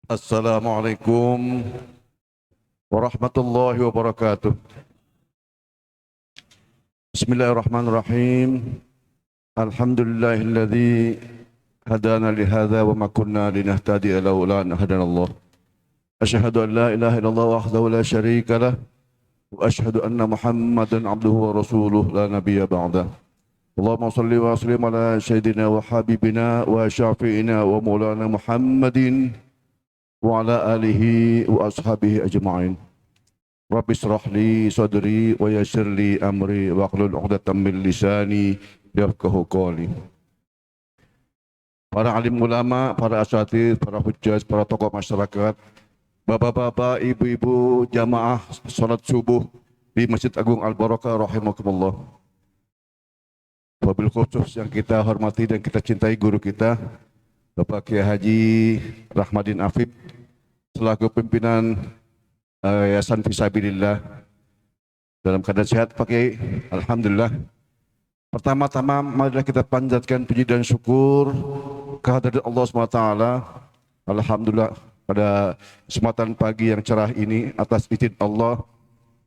Assalamualaikum warahmatullahi wabarakatuh. Bismillahirrahmanirrahim. Alhamdulillahilladzi hadana lihadza wa ma kunna linahtadiya laula an hadanallah. Asyhadu an la ilaha illallah wahdahu la syarika lah wa asyhadu anna Muhammadan abduhu wa rasuluh la nabiyya ba'dah. Allahumma salli wa sallim ala sayyidina wa habibina wa syafi'ina wa maulana Muhammadin wa ala alihi wa ashabihi ajma'in. Rabbi israh li sadri wa yassir li amri wa hlul 'uqdatam min lisani yafqahu qawli. Para alim ulama, para asatidz, para hujjaj, para tokoh masyarakat, bapak-bapak, ibu-ibu, jamaah salat subuh di Masjid Agung Al Barakah rahimakumullah. Wabil khusus yang kita hormati dan kita cintai guru kita Bapak Kiai Haji Rahmadin Afif selaku pimpinan Yayasan Fisabilillah dalam keadaan sehat Pak Kiai. Alhamdulillah. Pertama-tama marilah kita panjatkan puji dan syukur kehadirat Allah SWT. Alhamdulillah pada kesempatan pagi yang cerah ini atas izin Allah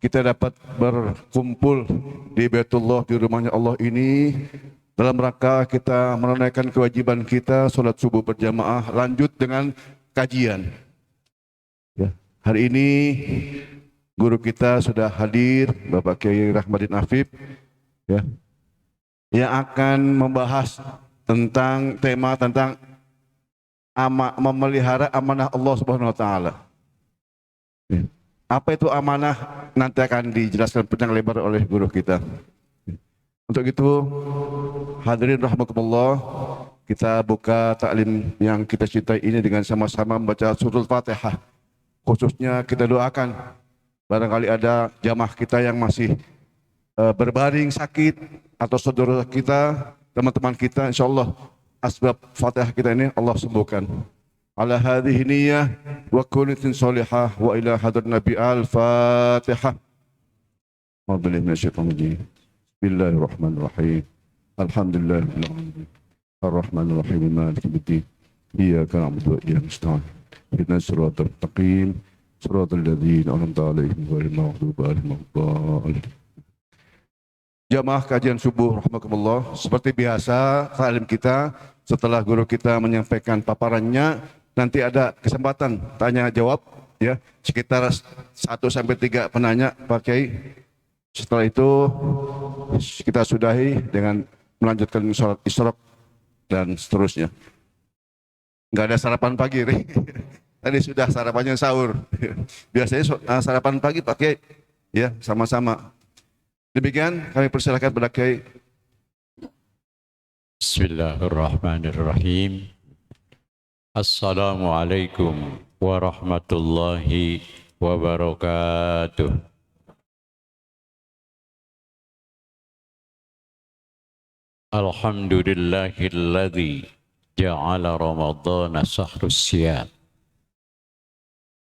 kita dapat berkumpul di Baitullah, di rumahnya Allah ini dalam rangka kita menunaikan kewajiban kita sholat subuh berjamaah lanjut dengan kajian. Ya, hari ini guru kita sudah hadir, Bapak Kiai Rahmadin Afif, ya, yang akan membahas tentang tema tentang memelihara amanah Allah Subhanahu Wa Taala. Ya. Apa itu amanah? Nanti akan dijelaskan panjang lebar oleh guru kita. Untuk itu, hadirin rahimakumullah, kita buka taklim yang kita cintai ini dengan sama-sama membaca surah Al-Fatihah. Khususnya kita doakan barangkali ada jamaah kita yang masih berbaring sakit atau saudara kita, teman-teman kita, insyaallah asbab Fatihah kita ini Allah sembuhkan. Ala hadhihi niyyah wa kunatin salihah wa ila hadrat Nabi Al-Fatihah. A'udzu minasyaitonir rajim. Bismillahirrahmanirrahim. Alhamdulillahirabbil alamin. Arrahmanir rahim. Maliki yaumiddin. Iyyaka na'budu wa iyyaka nasta'in. Ihdinas siratal mustaqim. Siratal ladzina an'amta 'alaihim ghairil maghdubi 'alaihim waladdallin. Jamaah kajian subuh rahimakumullah, seperti biasa taklim kita setelah guru kita menyampaikan paparannya nanti ada kesempatan tanya jawab ya sekitar 1 sampai 3 penanya Pak Kiai. Setelah itu kita sudahi dengan melanjutkan sholat isyraq dan seterusnya. Enggak ada sarapan pagi, tadi sudah sarapannya sahur. Biasanya sarapan pagi Pak Kiai ya sama-sama. Demikian kami persilakan pada Kiai. Bismillahirrahmanirrahim. Assalamualaikum warahmatullahi wabarakatuh. Alhamdulillahilladzi ja'ala ramadhana shahrus siyam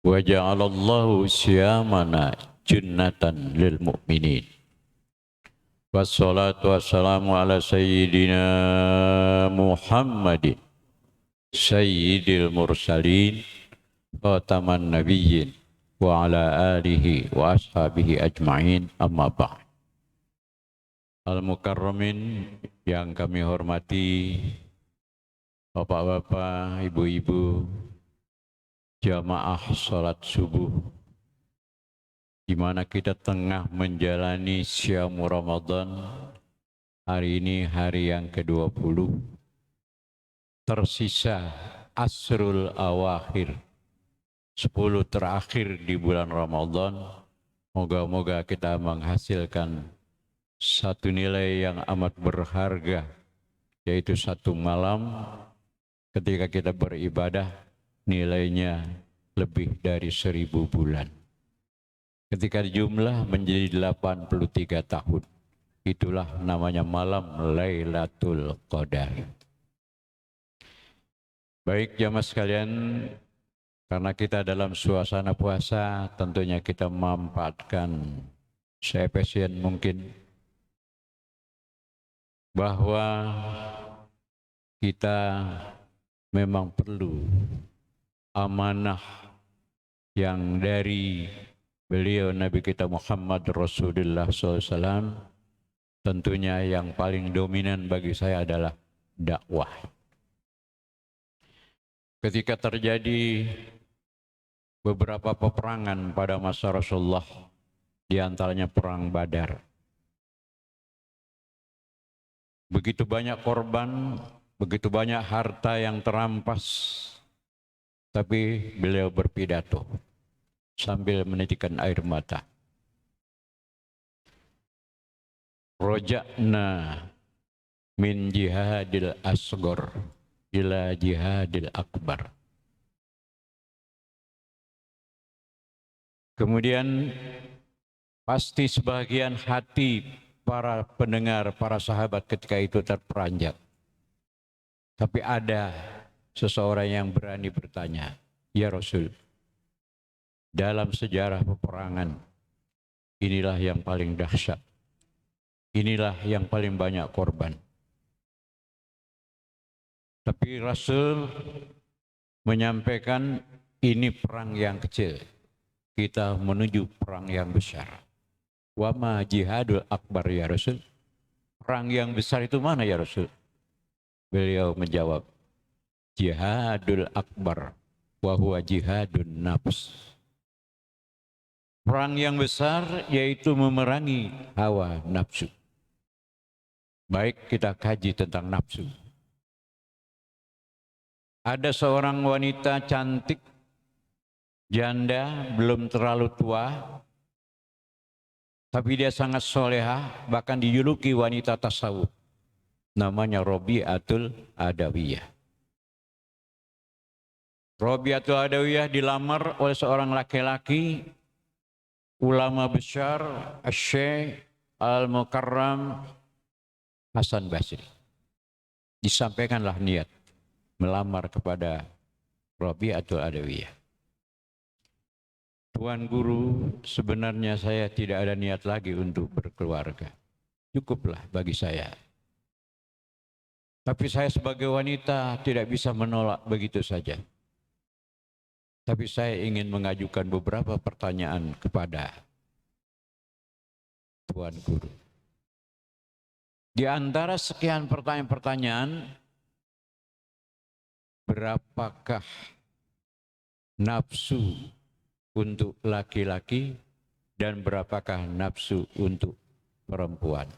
wa ja'alallahu siyamana junnatan lil mu'minin. Wassalatu wassalamu ala sayyidina Muhammadin sayyidil mursalin khataman nabiyyin wa ala alihi wa ashabihi ajma'in, amma ba'd. Al-mukarramin yang kami hormati, bapak-bapak, ibu-ibu, jamaah salat subuh, di mana kita tengah menjalani Syamu Ramadan. Hari ini hari yang ke-20. Tersisa Asrul Awakhir, 10 terakhir di bulan Ramadan. Moga-moga kita menghasilkan satu nilai yang amat berharga, yaitu satu malam ketika kita beribadah nilainya lebih dari 1000 bulan. Ketika jumlah menjadi 83 tahun, itulah namanya malam Lailatul Qadar. Baik jamaah sekalian, karena kita dalam suasana puasa, tentunya kita memanfaatkan seefisien mungkin bahwa kita memang perlu amanah yang dari beliau Nabi kita Muhammad Rasulullah SAW, tentunya yang paling dominan bagi saya adalah dakwah. Ketika terjadi beberapa peperangan pada masa Rasulullah, di antaranya perang Badar, begitu banyak korban, begitu banyak harta yang terampas, tapi beliau berpidato sambil menitikkan air mata. Roja'na min jihadil asgor ila jihadil akbar. Kemudian pasti sebagian hati para pendengar, para sahabat ketika itu terperanjat. Tapi ada seseorang yang berani bertanya, "Ya Rasul, dalam sejarah peperangan, inilah yang paling dahsyat. Inilah yang paling banyak korban." Tapi Rasul menyampaikan, ini perang yang kecil. Kita menuju perang yang besar. Wa ma jihadul akbar ya Rasul. Perang yang besar itu mana ya Rasul? Beliau menjawab, jihadul akbar wa huwa jihadun nafs. Perang yang besar yaitu memerangi hawa nafsu. Baik, kita kaji tentang nafsu. Ada seorang wanita cantik, janda, belum terlalu tua, tapi dia sangat solehah, bahkan dijuluki wanita tasawuf. Namanya Robi'atul Adawiyah. Robi'atul Adawiyah dilamar oleh seorang laki-laki, ulama besar, Syekh Al-Mukarram Hasan Basri. Disampaikanlah niat melamar kepada Robi'atul Adawiyah. Tuan Guru, sebenarnya saya tidak ada niat lagi untuk berkeluarga. Cukuplah bagi saya. Tapi saya sebagai wanita tidak bisa menolak begitu saja. Tapi saya ingin mengajukan beberapa pertanyaan kepada Tuan Guru. Di antara sekian pertanyaan-pertanyaan, berapakah nafsu untuk laki-laki dan berapakah nafsu untuk perempuan?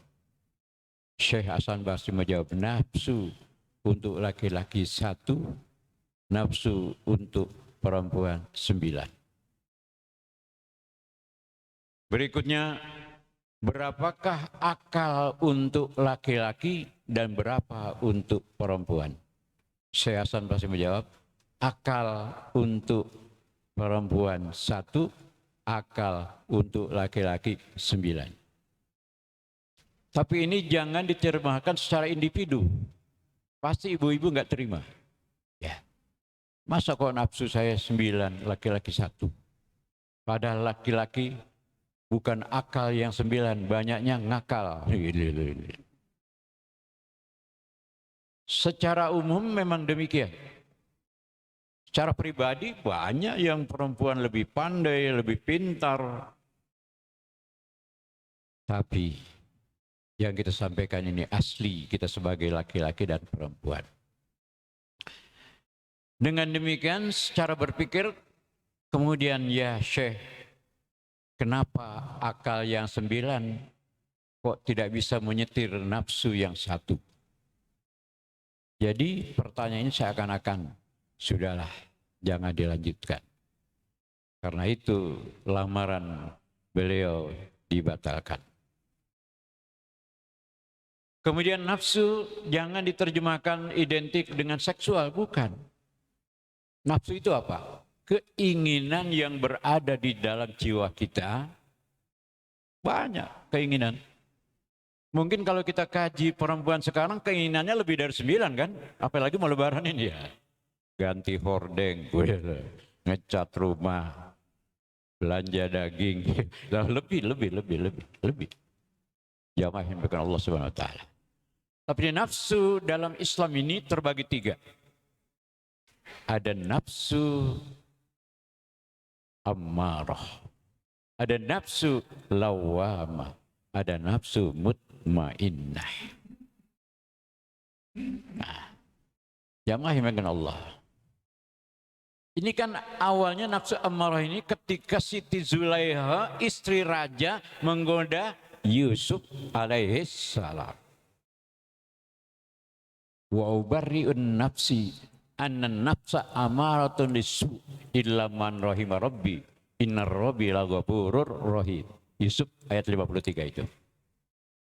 Syekh Hasan Basri menjawab, nafsu untuk laki-laki 1, nafsu untuk perempuan 9. Berikutnya, berapakah akal untuk laki-laki dan berapa untuk perempuan? Syekh Hasan Basri menjawab, akal untuk perempuan 1, akal untuk laki-laki 9. Tapi ini jangan diterjemahkan secara individu. Pasti ibu-ibu nggak terima. Ya. Masa kok nafsu saya 9, laki-laki 1. Padahal laki-laki bukan akal yang 9, banyaknya ngakal. Secara umum memang demikian. Secara pribadi banyak yang perempuan lebih pandai, lebih pintar. Tapi yang kita sampaikan ini asli kita sebagai laki-laki dan perempuan. Dengan demikian secara berpikir, kemudian ya Syekh, kenapa akal yang 9 kok tidak bisa menyetir nafsu yang 1? Jadi pertanyaan ini seakan-akan sudahlah, jangan dilanjutkan. Karena itu lamaran beliau dibatalkan. Kemudian nafsu jangan diterjemahkan identik dengan seksual, bukan. Nafsu itu apa? Keinginan yang berada di dalam jiwa kita, banyak keinginan. Mungkin kalau kita kaji perempuan sekarang keinginannya lebih dari 9 kan? Apalagi mau lebaran ini ya. Ganti hordeng, ngecat rumah, belanja daging, lebih. Jamaah yang dimuliakan Allah Subhanahu wa taala. Tapi nafsu dalam Islam ini terbagi 3. ada nafsu ammarah, ada nafsu lawamah, ada nafsu mutmainnah. Nah, jamaah yang Allah. Ini kan awalnya nafsu ammarah ini ketika Siti Zulaiha istri raja menggoda Yusuf alaihi salam. Wa ubarri'un nafsi anna nafsa amaratun lisu illa man rahima rabbi innar rabbi laghafurur rahim. Yusuf ayat 53 itu.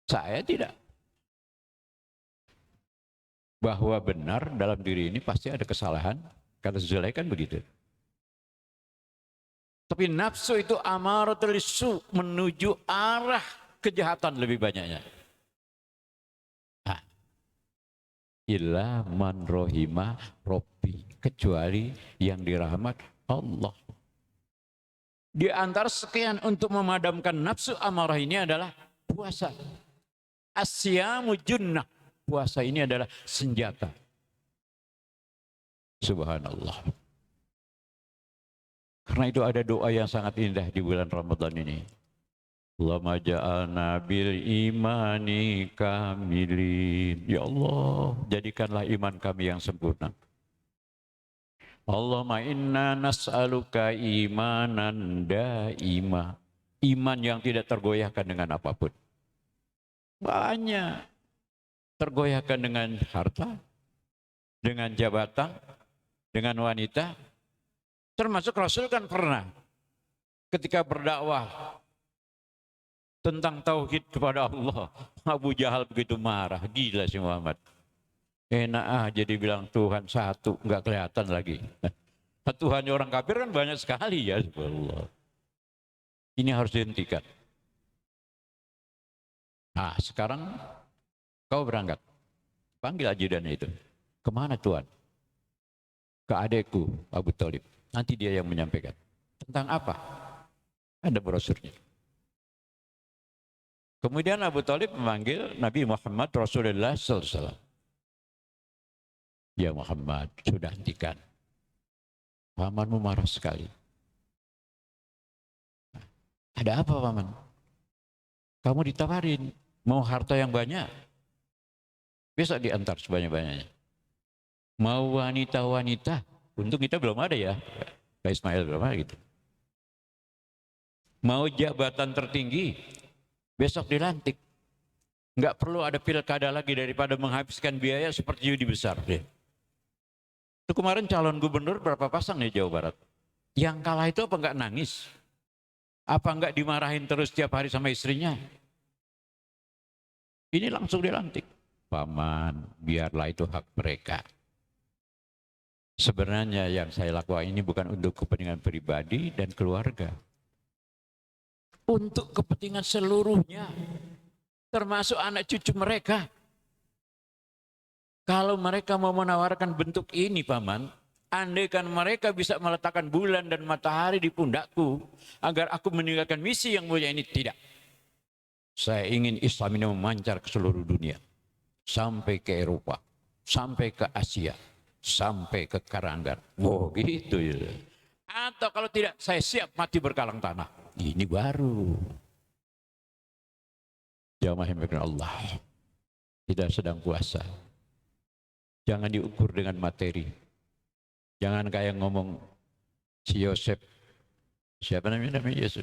Saya tidak. Bahwa benar dalam diri ini pasti ada kesalahan. Kata Zulaiha kan begitu. Tapi nafsu itu amaratul lisu, menuju arah kejahatan lebih banyaknya. Illa man rohima robbi, kecuali yang dirahmat Allah. Di antara sekian untuk memadamkan nafsu amarah ini adalah puasa. Asyamu junnah, puasa ini adalah senjata. Subhanallah. Karena itu ada doa yang sangat indah di bulan Ramadan ini. Allahumma ja'alna bil imani kamilin. Ya Allah, jadikanlah iman kami yang sempurna. Allahumma inna nas'aluka imanan daima. Iman yang tidak tergoyahkan dengan apapun. Banyak. Tergoyahkan dengan harta, dengan jabatan, dengan wanita. Termasuk Rasul kan pernah ketika berdakwah tentang tauhid kepada Allah, Abu Jahal begitu marah, gila si Muhammad. Enak aja dibilang Tuhan satu, nggak kelihatan lagi. Tuhannya orang kafir kan banyak sekali ya, subhanallah. Ini harus dihentikan. Nah, sekarang kau berangkat, panggil ajudannya itu. Kemana Tuhan? Ke adekku Abu Thalib. Nanti dia yang menyampaikan. Tentang apa? Ada brosurnya. Kemudian Abu Thalib memanggil Nabi Muhammad Rasulullah SAW. Ya Muhammad, sudah hentikan. Pamanmu marah sekali. Ada apa paman? Kamu ditawarin, mau harta yang banyak? Besok diantar sebanyak-banyaknya. Mau wanita-wanita? Untung kita belum ada ya. Pak Ismail belum ada gitu. Mau jabatan tertinggi? Besok dilantik. Nggak perlu ada pilkada lagi daripada menghabiskan biaya seperti judi besar. Itu kemarin calon gubernur berapa pasang di Jawa Barat? Yang kalah itu apa nggak nangis? Apa nggak dimarahin terus tiap hari sama istrinya? Ini langsung dilantik. Paman, biarlah itu hak mereka. Sebenarnya yang saya lakukan ini bukan untuk kepentingan pribadi dan keluarga. Untuk kepentingan seluruhnya, termasuk anak cucu mereka. Kalau mereka mau menawarkan bentuk ini, Paman, andaikan mereka bisa meletakkan bulan dan matahari di pundakku, agar aku meninggalkan misi yang mulia ini, tidak. Saya ingin Islam ini memancar ke seluruh dunia, sampai ke Eropa, sampai ke Asia, sampai ke Karanggar. Wow, gitu ya. Atau kalau tidak, saya siap mati berkalang tanah. Ini baru. Jamaah yang Allah, tidak sedang puasa. Jangan diukur dengan materi. Jangan kayak ngomong si Yosef. Siapa namanya Yosef?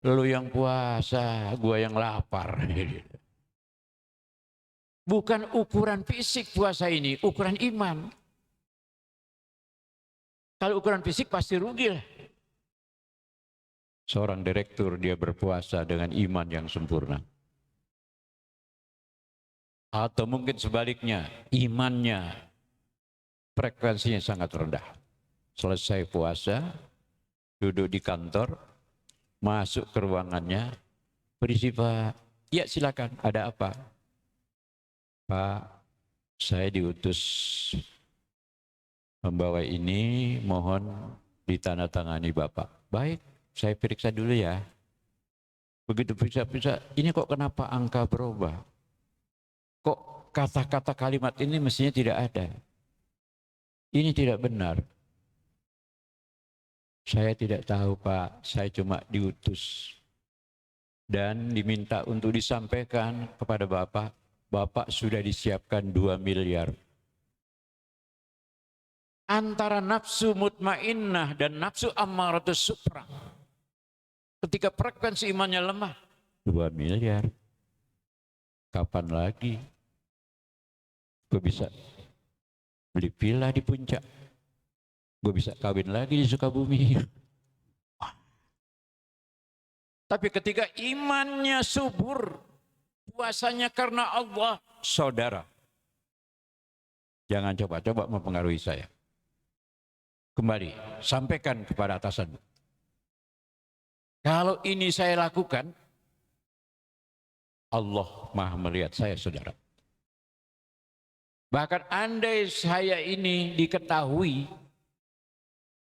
Lu yang puasa, gua yang lapar. Bukan ukuran fisik puasa ini, ukuran iman. Kalau ukuran fisik pasti rugi lah. Seorang direktur dia berpuasa dengan iman yang sempurna. Atau mungkin sebaliknya, imannya frekuensinya sangat rendah. Selesai puasa, duduk di kantor, masuk ke ruangannya, berisi Pak, ya silakan, ada apa? Pak, saya diutus membawa ini, mohon ditandatangani Bapak. Baik, saya periksa dulu ya. Begitu periksa-periksa, ini kok kenapa angka berubah? Kok kata-kata kalimat ini mestinya tidak ada? Ini tidak benar. Saya tidak tahu Pak, saya cuma diutus dan diminta untuk disampaikan kepada Bapak. Bapak sudah disiapkan 2 miliar. Antara nafsu mutmainnah dan nafsu ammaratus supra. Ketika frekuensi imannya lemah, 2 miliar. Kapan lagi gue bisa beli villa di puncak? Gue bisa kawin lagi di Sukabumi. Tapi ketika imannya subur, puasanya karena Allah, saudara, jangan coba-coba mempengaruhi saya. Kembali, sampaikan kepada atasan. Kalau ini saya lakukan, Allah Maha melihat saya, saudara. Bahkan andai saya ini diketahui,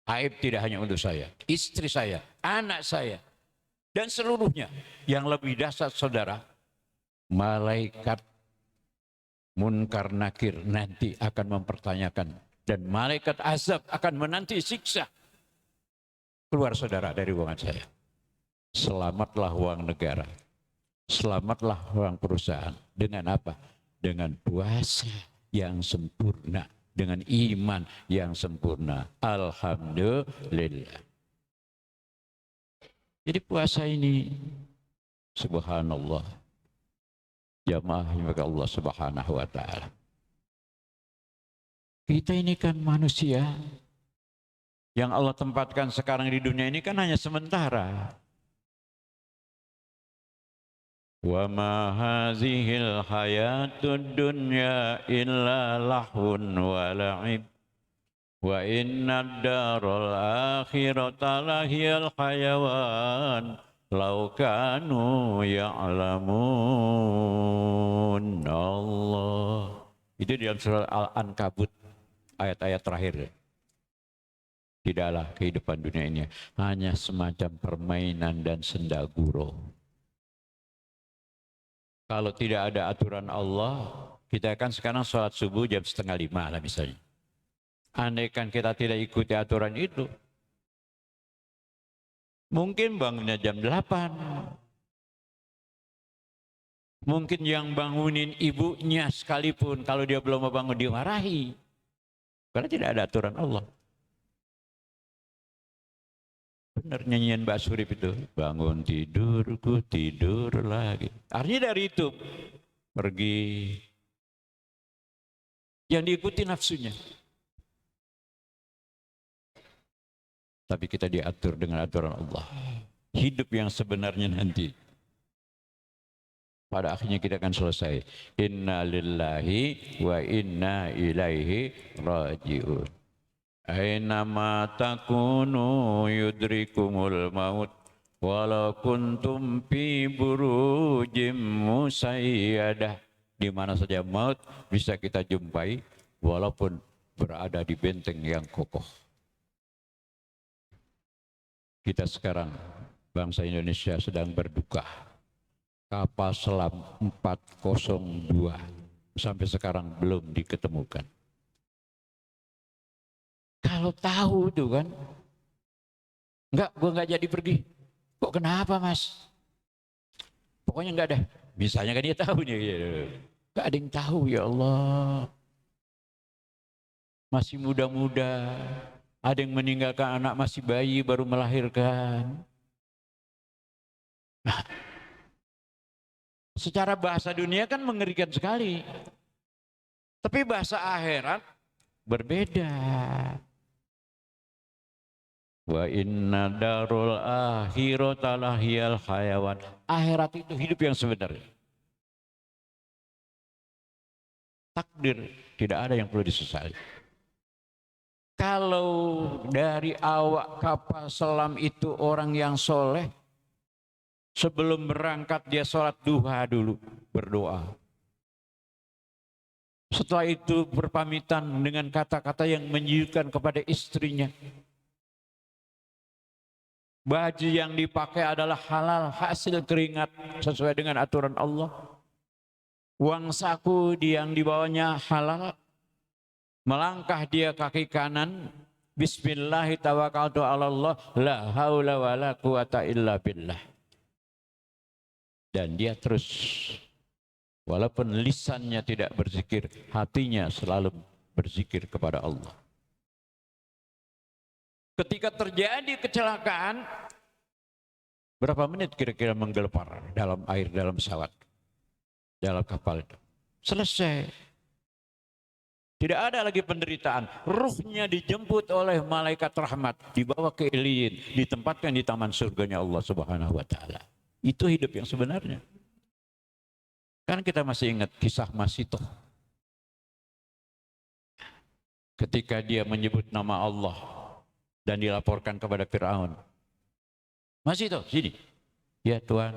aib tidak hanya untuk saya, istri saya, anak saya, dan seluruhnya. Yang lebih dahsyat, saudara, malaikat munkar nakir nanti akan mempertanyakan, dan malaikat azab akan menanti siksa. Keluar saudara dari ruangan saya. Selamatlah uang negara, selamatlah uang perusahaan. Dengan apa? Dengan puasa yang sempurna, dengan iman yang sempurna. Alhamdulillah. Jadi puasa ini, subhanallah, jamaah yang Allah subhanahu wa ta'ala. Kita ini kan manusia yang Allah tempatkan sekarang di dunia ini kan hanya sementara. Wa ma hazihil hayatud dunya illa lahun wa la'ib wa inna darul akhirata lahiyal hayawan law kanu ya'lamun. Allah. Itu di dalam surah Al-Ankabut ayat-ayat terakhir. Tidaklah kehidupan dunia ini hanya semacam permainan dan senda gurau. Kalau tidak ada aturan Allah, kita kan sekarang sholat subuh jam 4:30 lah misalnya. Andaikan kita tidak ikuti aturan itu, mungkin bangunnya jam 8. Mungkin yang bangunin ibunya sekalipun, kalau dia belum mau bangun dimarahi. Karena tidak ada aturan Allah. Benar nyanyian Mbak Surip itu, bangun tidurku tidur lagi. Artinya dari itu pergi, yang diikuti nafsunya. Tapi kita diatur dengan aturan Allah. Hidup yang sebenarnya nanti, pada akhirnya kita akan selesai. Inna lillahi wa inna ilaihi raji'un. Aina ma takunu yudrikumul maut walau kuntum fi burujim musayyadah. Di mana saja maut bisa kita jumpai walaupun berada di benteng yang kokoh. Kita sekarang bangsa Indonesia sedang berduka. Kapal selam 402 sampai sekarang belum diketemukan. Kalau tahu itu kan, enggak, gue enggak jadi pergi. Kok kenapa mas? Pokoknya enggak ada. Misalnya kan dia tahu nih, enggak ada yang tahu ya Allah. Masih muda-muda, ada yang meninggalkan anak masih bayi baru melahirkan. Nah, secara bahasa dunia kan mengerikan sekali. Tapi bahasa akhirat berbeda. Wa inna darul akhirata lahiyal hayawan. Akhirat itu hidup yang sebenarnya. Takdir tidak ada yang perlu disesali. Kalau dari awak kapal selam itu orang yang soleh, sebelum berangkat dia sholat duha dulu, berdoa. Setelah itu berpamitan dengan kata-kata yang menyuguhkan kepada istrinya. Baju yang dipakai adalah halal, hasil keringat sesuai dengan aturan Allah. Uang saku yang dibawanya halal. melangkah dia kaki kanan, bismillahi tawakkaltu 'alallah, la haula wala quwata illa billah. Dan dia terus, walaupun lisannya tidak berzikir, hatinya selalu berzikir kepada Allah. Ketika terjadi kecelakaan, berapa menit kira-kira menggelepar dalam air, dalam pesawat, dalam kapal itu? Selesai. Tidak ada lagi penderitaan. Ruhnya dijemput oleh malaikat rahmat, dibawa ke Iliyin, ditempatkan di taman surganya Allah Subhanahu wa taala. Itu hidup yang sebenarnya. Kan kita masih ingat kisah Masitoh. Ketika dia menyebut nama Allah dan dilaporkan kepada Firaun. Masitoh, sini. Ya Tuhan,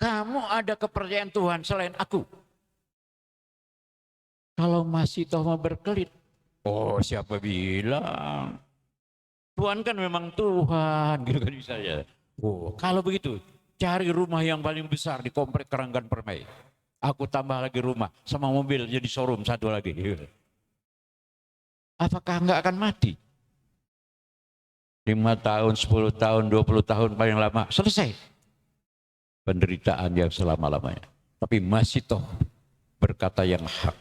kamu ada kepercayaan Tuhan selain aku. Kalau Masitoh mau berkelit, oh siapa bilang? Tuhan kan memang Tuhan, gitu kan misalnya. Oh, kalau begitu, cari rumah yang paling besar di komplek Keranggan Permai. Aku tambah lagi rumah sama mobil jadi showroom satu lagi. Apakah enggak akan mati? 5 tahun, 10 tahun, 20 tahun paling lama, selesai. Penderitaan yang selama-lamanya. Tapi Masitoh berkata yang hak.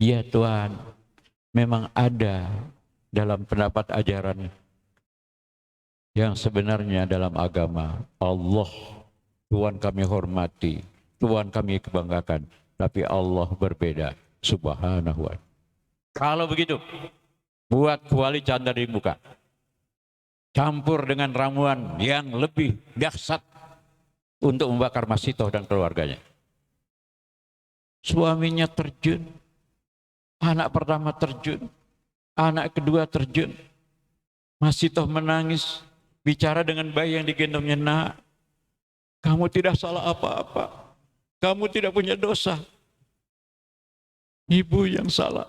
Ya Tuhan, memang ada dalam pendapat ajaran yang sebenarnya dalam agama Allah, Tuhan kami hormati, Tuhan kami kebanggakan, tapi Allah berbeda subhanahu wa ta'ala. Kalau begitu, buat kuali canda di muka, campur dengan ramuan yang lebih dahsyat untuk membakar Masitoh dan keluarganya. Suaminya terjun, anak pertama terjun, anak kedua terjun. Masitoh menangis, bicara dengan bayi yang digendongnya, nak, kamu tidak salah apa-apa, kamu tidak punya dosa. Ibu yang salah,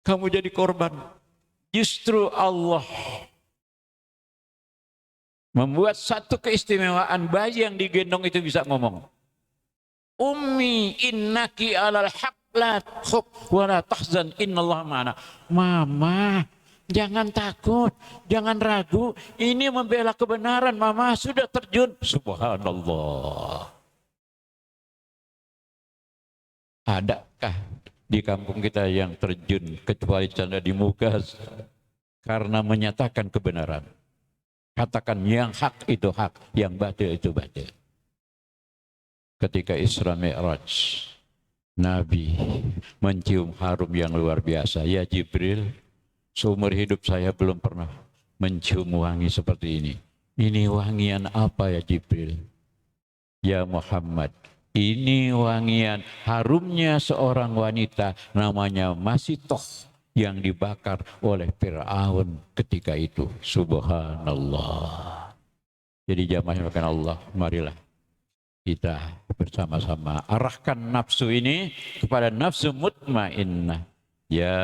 kamu jadi korban. Justru Allah membuat satu keistimewaan, bayi yang digendong itu bisa ngomong. Ummi innaki alal haq la khuf wa la tahzan innallaha ma'ana. Mama, jangan takut, jangan ragu, ini membela kebenaran. Mama sudah terjun. Subhanallah. Adakah di kampung kita yang terjun kecuali canda di muka karena menyatakan kebenaran? Katakan yang hak itu hak, yang batil itu batil. Ketika Isra Mi'raj, Nabi mencium harum yang luar biasa. Ya Jibril, seumur hidup saya belum pernah mencium wangi seperti ini. Ini wangian apa ya Jibril? Ya Muhammad, ini wangian harumnya seorang wanita namanya Masitoh yang dibakar oleh Fir'aun ketika itu. Subhanallah. Jadi jamaah makan Allah, marilah kita bersama-sama arahkan nafsu ini kepada nafsu mutmainnah. Ya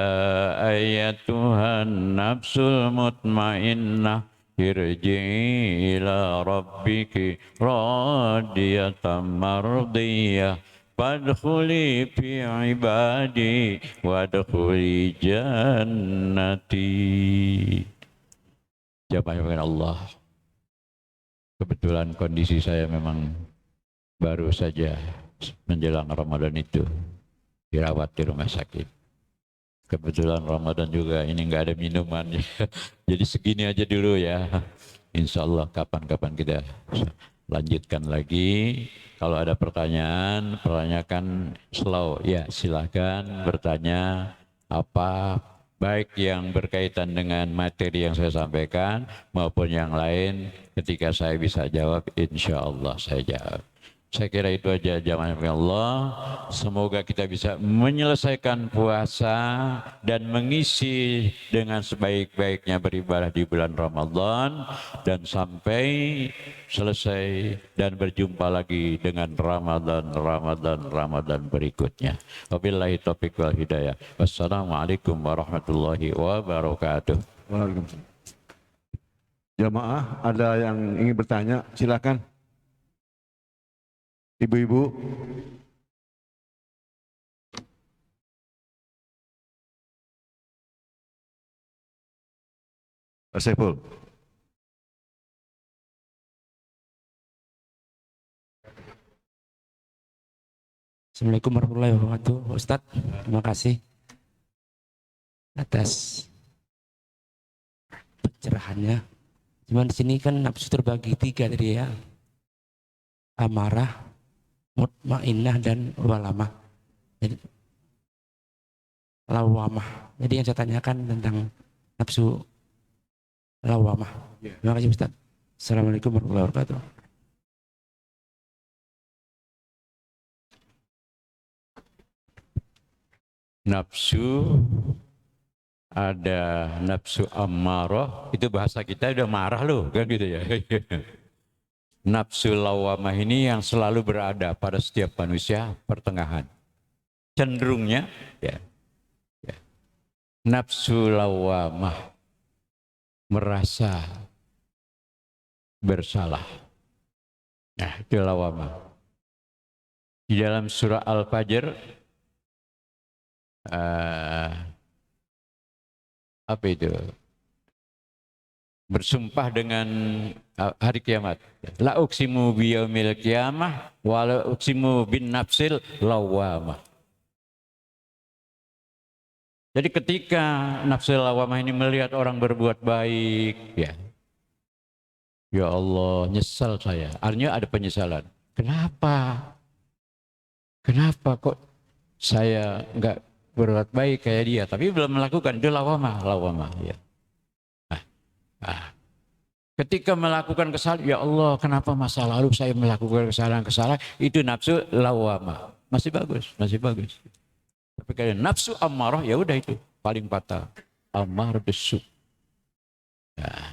ayyatuhan nafsul mutmainnah, irji'i ila rabbiki radiyatan mardiyah, fadkhuli fi ibadi wadkhuli jannati. Jamaah Allah, kebetulan kondisi saya memang baru saja menjelang Ramadan itu dirawat di rumah sakit. Kebetulan Ramadan juga ini nggak ada minuman, jadi segini aja dulu ya. Insya Allah kapan-kapan kita lanjutkan lagi. Kalau ada pertanyaan, pertanyakan slow ya, silahkan bertanya apa, baik yang berkaitan dengan materi yang saya sampaikan maupun yang lain. Ketika saya bisa jawab, insya Allah saya jawab. Saya kira itu aja jamaah Allah. Semoga kita bisa menyelesaikan puasa dan mengisi dengan sebaik-baiknya beribadah di bulan Ramadan dan sampai selesai dan berjumpa lagi dengan Ramadan berikutnya. Wabillahi taufiq wal hidayah. Wassalamualaikum warahmatullahi wabarakatuh. Waalaikumsalam. Jamaah, ada yang ingin bertanya, silakan. Ibu-ibu. Pak Saiful. Assalamualaikum warahmatullahi wabarakatuh. Ustadz, terima kasih atas pencerahannya. Cuman di sini kan nafsu terbagi 3 tadi ya. Amarah, mutmainnah, dan walamah. Jadi, lawamah. Jadi yang saya tanyakan tentang nafsu lawamah. Terima kasih Ustadz. Assalamualaikum warahmatullahi wabarakatuh. Nafsu, ada nafsu ammarah, itu bahasa kita udah marah loh, kan gitu ya. Nafsu lawamah ini yang selalu berada pada setiap manusia, pertengahan. Cenderungnya, ya. Nafsu lawamah merasa bersalah. Nah, itu lawamah. Di dalam surah Al-Fajr, apa itu? Bersumpah dengan hari kiamat. La uqsimu biyaumil qiyamah wa la uqsimu bin nafsil lawamah. Jadi ketika nafsu lawamah ini melihat orang berbuat baik, ya Allah, nyesal saya. Artinya ada penyesalan. Kenapa? Kenapa kok saya enggak berbuat baik kayak dia, tapi belum melakukan? Itu lawamah ya. Ketika melakukan kesalahan, ya Allah, kenapa masa lalu saya melakukan kesalahan-kesalahan? Itu nafsu lawamah. Masih bagus. Tapi kalau nafsu ammarah, ya udah itu paling fatal. Ammar bisu. Nah,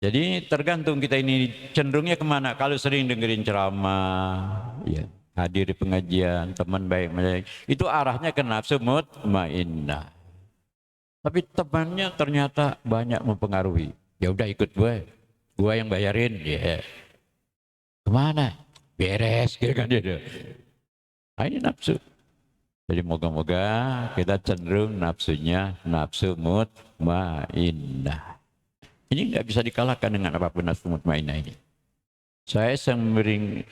jadi tergantung kita ini cenderungnya kemana. Kalau sering dengerin ceramah, ya, hadir di pengajian, teman baik, itu arahnya ke nafsu mutmainnah. Tapi temannya ternyata banyak mempengaruhi. Ya udah ikut gue yang bayarin, ya. Kemana? Beres, gitu kan dia. Nah, ini nafsu. Jadi moga-moga kita cenderung nafsunya nafsu mutmainnah. Ini nggak bisa dikalahkan dengan apapun nafsu mutmainnah ini. Saya sering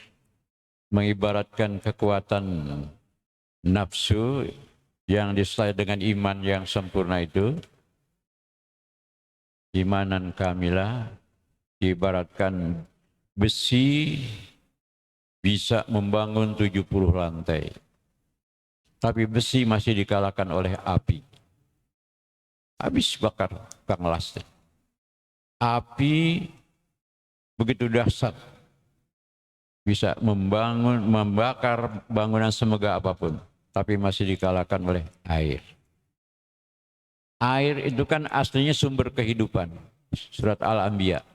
mengibaratkan kekuatan nafsu yang disertai dengan iman yang sempurna itu, imanan kamilah, diibaratkan besi bisa membangun 70 lantai. Tapi besi masih dikalahkan oleh api. Habis bakar Kang Lastek. Api begitu dahsyat, bisa membakar bangunan semegah apapun, tapi masih dikalahkan oleh air. Air itu kan aslinya sumber kehidupan. Surat Al-Anbiya.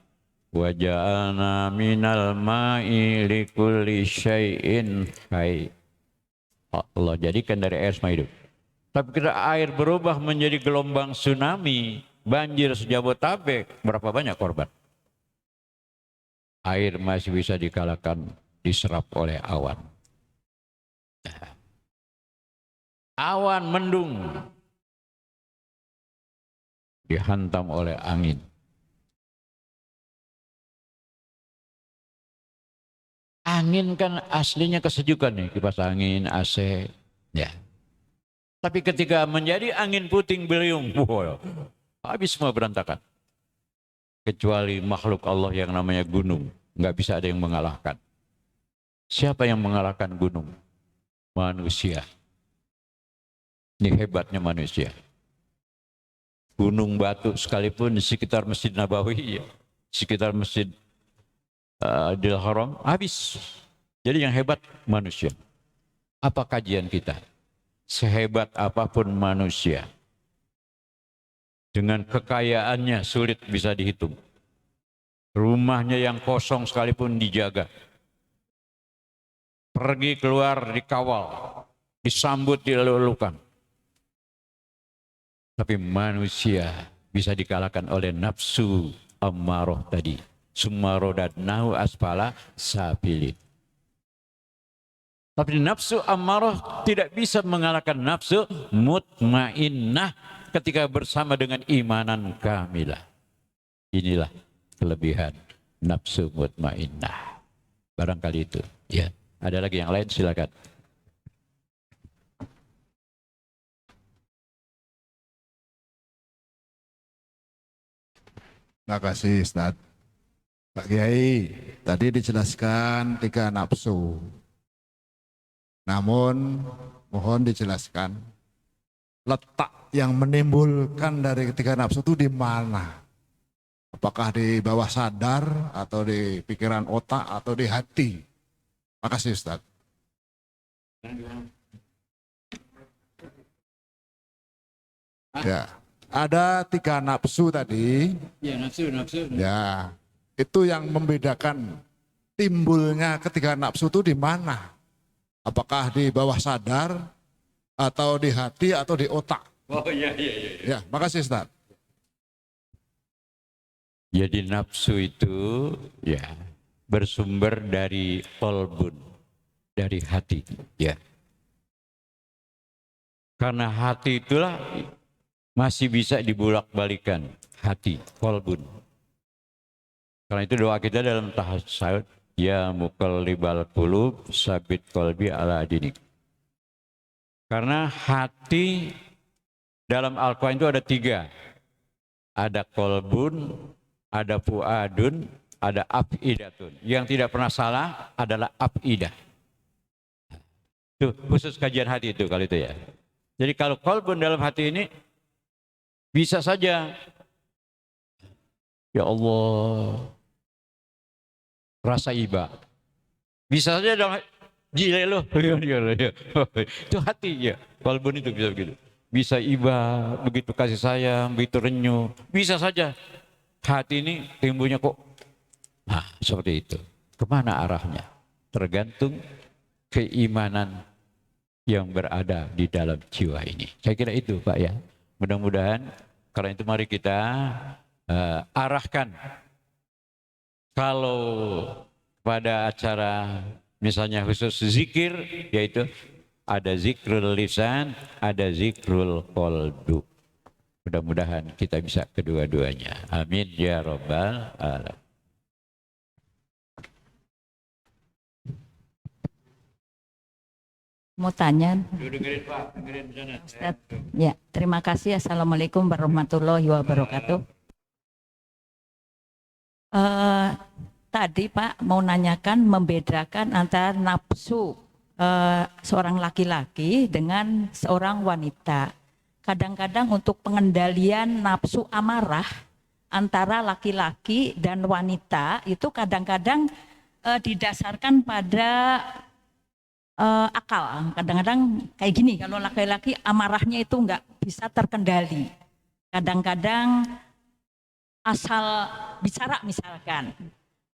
Wa ja'alna minal ma'i likulli syai'in hayy. Allah jadikan dari air semua hidup. Tapi ketika air berubah menjadi gelombang tsunami, banjir sejabotabek, berapa banyak korban? Air masih bisa dikalahkan, diserap oleh awan. Awan mendung, dihantam oleh angin. Angin kan aslinya kesejukan nih, kipas angin, AC, ya. Tapi ketika menjadi angin puting beliung, habis semua berantakan. Kecuali makhluk Allah yang namanya gunung, nggak bisa ada yang mengalahkan. Siapa yang mengalahkan gunung? Manusia. Ini hebatnya manusia. Gunung batu sekalipun di sekitar Masjid Nabawi, sekitar Masjid Adil Haram, habis. Jadi yang hebat manusia. Apa kajian kita? Sehebat apapun manusia, dengan kekayaannya sulit bisa dihitung. Rumahnya yang kosong sekalipun dijaga. Pergi keluar dikawal, disambut dilulukan. Tapi manusia bisa dikalahkan oleh nafsu ammarah tadi. Summa radadnahu asfala safilin. Tapi nafsu ammarah tidak bisa mengalahkan nafsu mutmainnah ketika bersama dengan imanan kamilah. Inilah kelebihan nafsu mutmainnah. Barangkali itu. Ya. Ada lagi yang lain, silakan. Terima kasih Ustaz. Pak Kiai, tadi dijelaskan 3 nafsu. Namun mohon dijelaskan letak yang menimbulkan dari 3 nafsu itu di mana? Apakah di bawah sadar atau di pikiran otak atau di hati? Terima kasih Ustaz. Ya, ada 3 nafsu tadi. Ya, nafsu. Ya, itu yang membedakan timbulnya ketiga nafsu itu di mana? Apakah di bawah sadar atau di hati atau di otak? Oh iya. Ya, makasih Ustaz. Jadi nafsu itu ya bersumber dari qalbun, dari hati, ya. Karena hati itulah masih bisa dibulak-balikan, hati, qalbun. Karena itu doa kita dalam tahajud, ya muqallibal qulub sabit qalbi ala dinik. Karena hati dalam Al-Quran itu ada 3. Ada qalbun, ada fuadun, ada afidatun. Yang tidak pernah salah adalah afidah. Itu khusus kajian hati itu kali itu ya. Jadi kalau qalbun dalam hati ini bisa saja, ya Allah, rasa iba. Bisa saja dong, gile loh. Itu hati ya. Qalbun itu bisa begitu. Bisa iba, begitu kasih sayang, begitu renyuh. Bisa saja. Hati ini timbulnya kok. Nah, seperti itu. Kemana arahnya? Tergantung keimanan yang berada di dalam jiwa ini. Saya kira itu Pak ya. Mudah-mudahan karena itu mari kita arahkan. Kalau pada acara misalnya khusus zikir, yaitu ada zikrul lisan, ada zikrul qalbu. Mudah-mudahan kita bisa kedua-duanya. Amin ya rabbal alamin. Mau tanya, Dengerin Pak, dengerin sana. Ustaz. Ya, terima kasih. Assalamualaikum warahmatullahi wabarakatuh. Tadi Pak mau nanyakan membedakan antara nafsu seorang laki-laki dengan seorang wanita. Kadang-kadang untuk pengendalian nafsu amarah antara laki-laki dan wanita itu kadang-kadang didasarkan pada akal. Kadang-kadang kayak gini, kalau laki-laki amarahnya itu nggak bisa terkendali. Kadang-kadang asal bicara misalkan,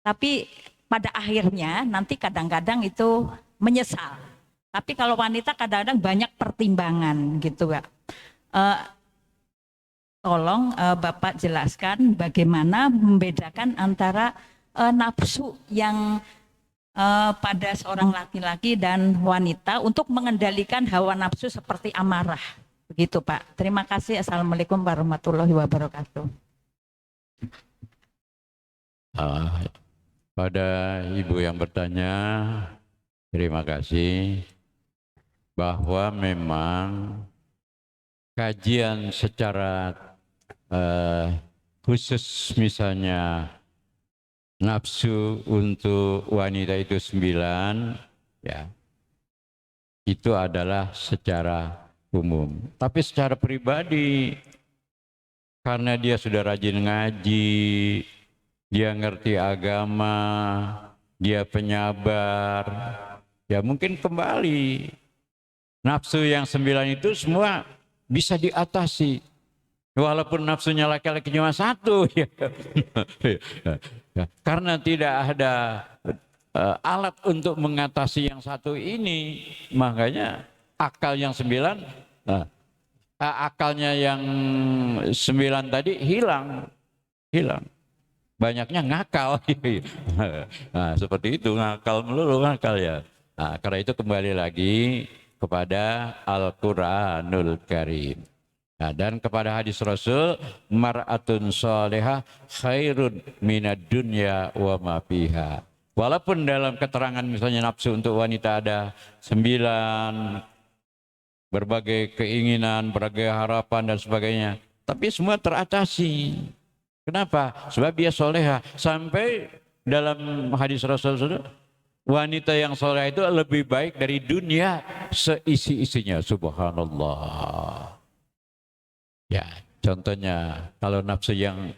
tapi pada akhirnya nanti kadang-kadang itu menyesal. Tapi kalau wanita kadang-kadang banyak pertimbangan gitu ya. Tolong Bapak jelaskan bagaimana membedakan antara nafsu yang pada seorang laki-laki dan wanita untuk mengendalikan hawa nafsu seperti amarah. Begitu Pak. Terima kasih. Assalamualaikum warahmatullahi wabarakatuh. Pada ibu yang bertanya, terima kasih bahwa memang kajian secara khusus misalnya nafsu untuk wanita itu 9, ya, itu adalah secara umum. Tapi secara pribadi, karena dia sudah rajin ngaji, dia ngerti agama, dia penyabar, ya mungkin kembali. Nafsu yang 9 itu semua bisa diatasi. Walaupun nafsunya laki-laki cuma 1. Ya. Karena tidak ada alat untuk mengatasi yang 1 ini, makanya akal yang 9, akalnya yang 9 tadi hilang. Banyaknya ngakal. Nah, seperti itu, ngakal melulu ngakal ya. Nah, karena itu kembali lagi kepada Al-Quranul Karim. Nah, dan kepada hadis Rasul, mar'atun salihah khairun minad dunya wa ma fiha. Walaupun dalam keterangan misalnya nafsu untuk wanita ada 9, berbagai keinginan, berbagai harapan dan sebagainya, tapi semua teratasi. Kenapa? Sebab dia soleha. Sampai dalam hadis Rasul, wanita yang soleha itu lebih baik dari dunia seisi-isinya. Subhanallah. Ya, contohnya kalau nafsu yang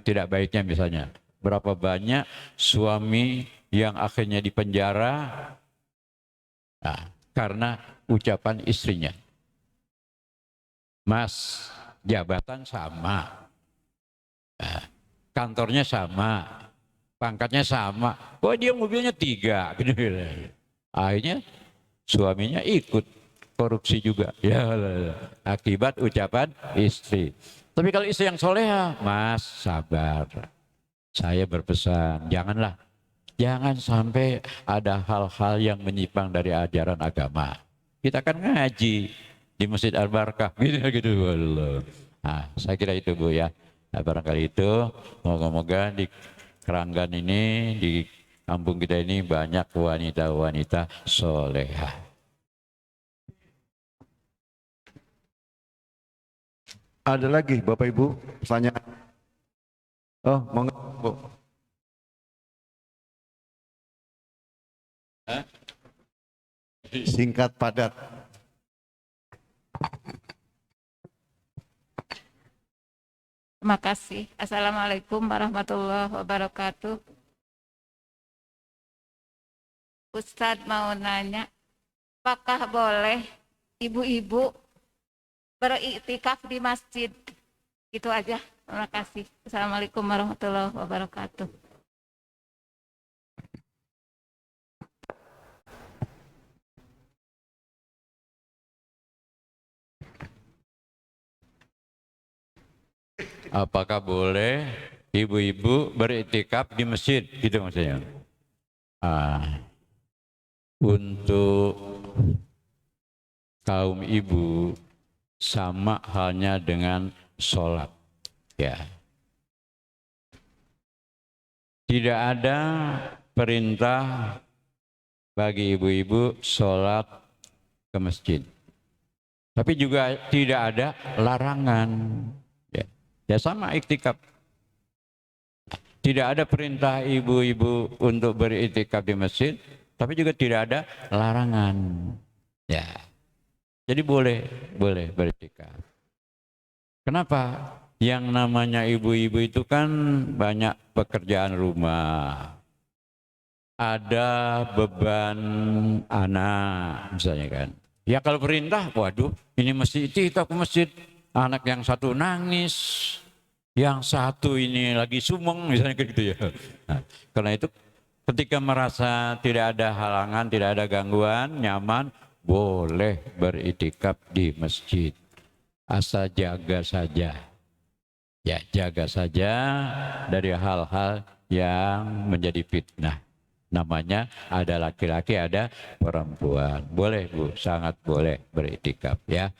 tidak baiknya misalnya, berapa banyak suami yang akhirnya dipenjara karena ucapan istrinya. Mas, jabatan sama, kantornya sama, pangkatnya sama, kok dia mobilnya 3 gitu. Akhirnya suaminya ikut korupsi juga, ya akibat ucapan istri. Tapi kalau istri yang soleha, Mas sabar, saya berpesan jangan sampai ada hal-hal yang menyimpang dari ajaran agama. Kita kan ngaji di Masjid Al-Barakah gitu. Nah, saya kira itu Bu ya. Nah, barangkali itu moga-moga di Keranggan ini, di kampung kita ini banyak wanita-wanita solehah. Ada lagi Bapak Ibu pertanyaan? Oh, monggo Bu. Singkat padat. Terima kasih. Assalamualaikum warahmatullahi wabarakatuh. Ustadz mau nanya, apakah boleh ibu-ibu beriktikaf di masjid? Itu aja. Terima kasih. Assalamualaikum warahmatullahi wabarakatuh. Apakah boleh ibu-ibu beriktikaf di masjid? Gitu maksudnya. Untuk kaum ibu sama halnya dengan sholat. Ya. Tidak ada perintah bagi ibu-ibu sholat ke masjid. Tapi juga tidak ada larangan. Ya sama iktikaf. Tidak ada perintah ibu-ibu untuk beriktikaf di masjid, tapi juga tidak ada larangan. Ya. Jadi boleh beriktikaf. Kenapa? Yang namanya ibu-ibu itu kan banyak pekerjaan rumah. Ada beban anak misalnya kan. Ya kalau perintah, waduh ini mesti iktikaf ke masjid. Anak yang satu nangis, yang satu ini lagi sumeng misalnya gitu ya. Nah, karena itu ketika merasa tidak ada halangan, tidak ada gangguan, nyaman, boleh beriktikaf di masjid. Asal jaga saja. Ya, jaga saja dari hal-hal yang menjadi fitnah. Namanya ada laki-laki, ada perempuan. Boleh Bu, sangat boleh beriktikaf ya.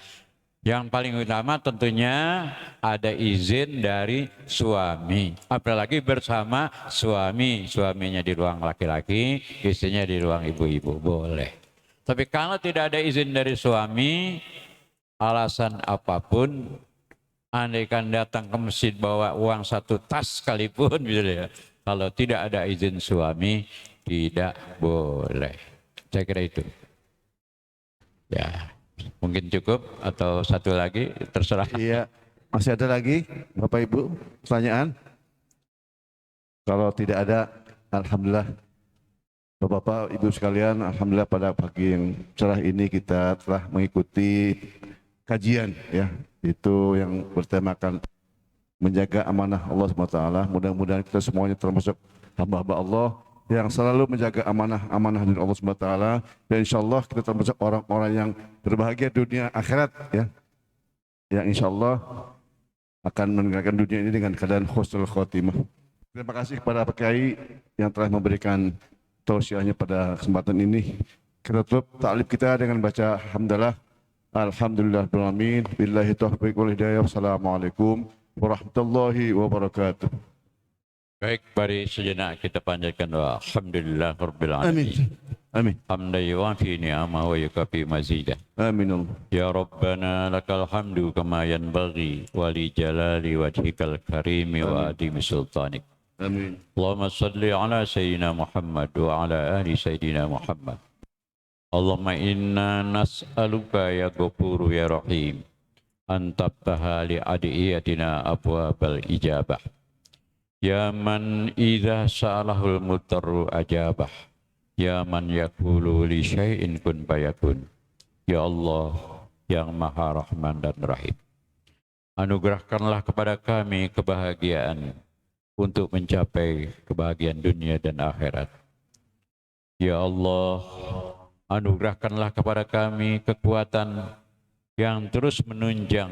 Yang paling utama tentunya ada izin dari suami. Apalagi bersama suami. Suaminya di ruang laki-laki, istrinya di ruang ibu-ibu. Boleh. Tapi kalau tidak ada izin dari suami, alasan apapun, andaikan datang ke masjid bawa uang 1 tas sekalipun, gitu ya. Kalau tidak ada izin suami, tidak boleh. Saya kira itu. Ya. Mungkin cukup atau satu lagi terserah. Iya, masih ada lagi Bapak Ibu pertanyaan? Kalau tidak ada, alhamdulillah Bapak-bapak, Ibu sekalian, alhamdulillah pada pagi yang cerah ini kita telah mengikuti kajian ya, itu yang bertemakan menjaga amanah Allah SWT. Mudah-mudahan kita semuanya termasuk hamba-hamba Allah yang selalu menjaga amanah-amanah dari Allah SWT, dan insya Allah kita termasuk orang-orang yang berbahagia dunia akhirat ya, yang insya Allah akan meninggalkan dunia ini dengan keadaan husnul khotimah. Terima kasih kepada Pak Kiai yang telah memberikan tausiahnya pada kesempatan ini. Kita tutup taklif kita dengan baca hamdalah. Alhamdulillahirabbil alamin. Billahi taufiq wal hidayah. Wassalamualaikum warahmatullahi wabarakatuh. Baik, mari sejenak kita panjatkan doa. Alhamdulillahirabbil alamin. Amin. Hamdan yuwafi ni'amahu wa yukafi mazidah. Amin Allah. Ya Rabbana lakal hamdu kama yanbaghi wa li jalali wajhikal karimi wa adimi sultanik. Amin. Allahumma salli ala Sayyidina Muhammad wa ala ahli Sayyidina Muhammad. Allahumma inna nas'aluka ya Ghafuru ya Rahim an tabtaha li adiyatina abwabal ijabah. Ya man idza sa'alahul mutarru ajabah. Ya man yakulu li syai'in kun fayakun. Ya Allah yang Maha Rahman dan Rahim. Anugerahkanlah kepada kami kebahagiaan untuk mencapai kebahagiaan dunia dan akhirat. Ya Allah, anugerahkanlah kepada kami kekuatan yang terus menunjang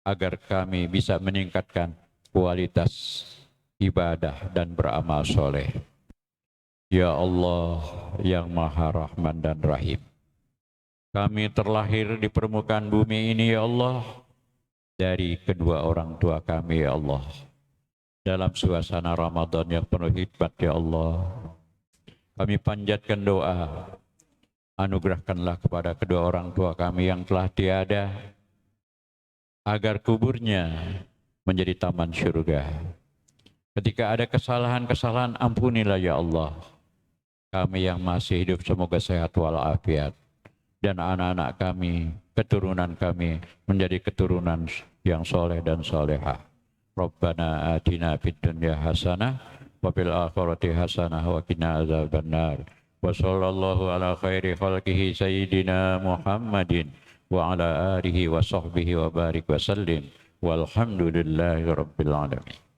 agar kami bisa meningkatkan kualitas ibadah dan beramal soleh. Ya Allah yang Maha Rahman dan Rahim. Kami terlahir di permukaan bumi ini ya Allah dari kedua orang tua kami ya Allah. Dalam suasana Ramadan yang penuh hikmat ya Allah. Kami panjatkan doa. Anugerahkanlah kepada kedua orang tua kami yang telah tiada agar kuburnya menjadi taman surga. Ketika ada kesalahan-kesalahan ampunilah ya Allah. Kami yang masih hidup semoga sehat walafiat. Dan anak-anak kami, keturunan kami menjadi keturunan yang soleh dan solehah. Rabbana atina fid dunya hasanah wa fil akhirati hasanah wa qina adzabannar. Wa sallallahu ala khairi khalqihi sayyidina Muhammadin wa ala alihi wa sahbihi wa barik wa sallim. Walhamdulillahi rabbil alamin.